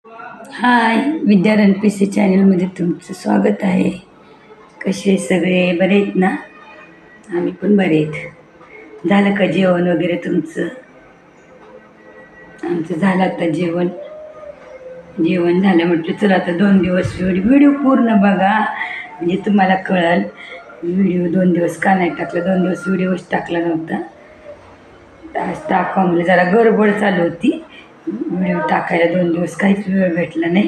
हाय, विद्या रणपीसी चॅनलमध्ये तुमचं स्वागत आहे. कसे सगळे बरे आहेत ना? आम्ही पण बरे आहेत. झालं का जेवण वगैरे तुमचं? आमचं झालं आता जेवण. जेवण झालं म्हटलं चला आता 2 दिवस व्हिडिओ पूर्ण बघा म्हणजे तुम्हाला कळेल. व्हिडिओ 2 दिवस का नाही टाकला, 2 दिवस व्हिडिओच टाकला नव्हता. आज टाका म्हणजे जरा गडबड चालू होती. व्हिडिओ टाकायला 2 दिवस काहीच वेळ भेटला नाही.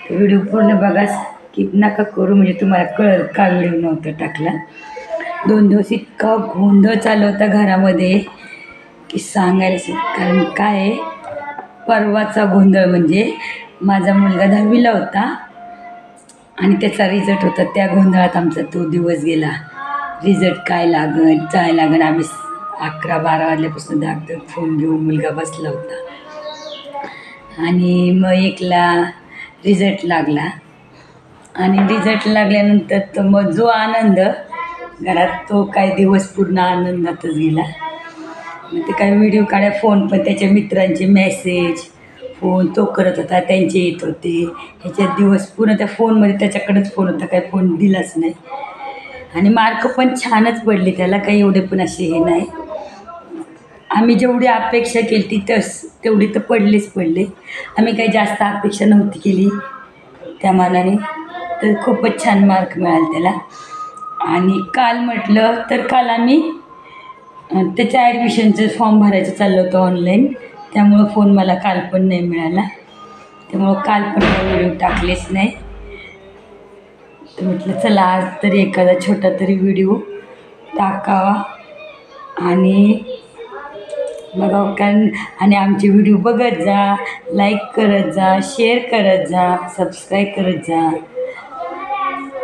तर व्हिडिओ पूर्ण बघा, स्किप नका करू म्हणजे तुम्हाला कळेल का व्हिडिओ नव्हता टाकला. 2 दिवस इतका गोंधळ चालू होता घरामध्ये की सांगायलाच नाही. कारण काय आहे, परवाचा गोंधळ म्हणजे माझा मुलगा 10वीला होता आणि त्याचा रिझल्ट होता. त्या गोंधळात आमचा तो दिवस गेला. रिझल्ट काय लागन काय लागन, आम्ही 11-12 वाजल्यापासून धाकधूक फोन घेऊन मुलगा बसला होता. आणि मग एकला रिझल्ट लागला आणि रिझल्ट लागल्यानंतर तर मग जो आनंद घरात, तो काय दिवस पूर्ण आनंदातच गेला. मग ते काय व्हिडिओ काढा, फोन पण त्याच्या मित्रांचे मेसेज फोन तो करत होता, त्यांचे येत होते. ह्याच्यात दिवस पूर्ण त्या फोनमध्ये, त्याच्याकडेच फोन होता, काय फोन दिलाच नाही. आणि मार्क पण छानच पडले त्याला, काही एवढे पण असे हे नाही. आम्ही जेवढी अपेक्षा केली ती तेवढी तर पडले. आम्ही काही जास्त अपेक्षा नव्हती केली त्या मानाने, तर खूपच छान मार्क मिळाले त्याला. आणि काल म्हटलं तर काल आम्ही त्याच्या ॲडमिशनचं फॉर्म भरायचं चाललं होतं ऑनलाईन, त्यामुळं फोन मला काल पण नाही मिळाला. त्यामुळं काल पण व्हिडिओ टाकलेच नाही. तर म्हटलं चला आज तरी एखादा छोटा तरी व्हिडिओ टाकावा आणि बघा. कारण आणि आमचे व्हिडिओ बघत जा, लाईक करत जा, शेअर करत जा, सबस्क्राईब करत जा.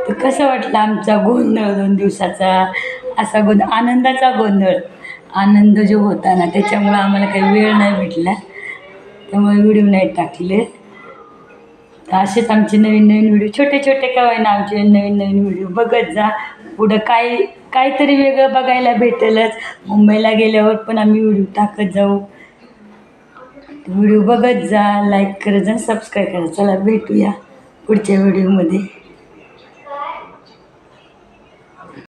तर कसं वाटलं आमचा गोंधळ 2 दिवसाचा, असा आनंदाचा गोंधळ. आनंद जो होता ना, त्याच्यामुळं आम्हाला काही वेळ नाही भेटला, त्यामुळे व्हिडिओ नाही टाकले. तर असेच आमचे नवीन व्हिडिओ, छोटे का होईना, आमचे नवीन व्हिडिओ बघत जा. पुढं काहीतरी वेगळं बघायला भेटेलच. मुंबईला गेल्यावर पण आम्ही व्हिडिओ टाकत जाऊ. व्हिडिओ बघत जा, लाईक करत जा, सबस्क्राईब करा. चला भेटूया पुढच्या व्हिडिओमध्ये.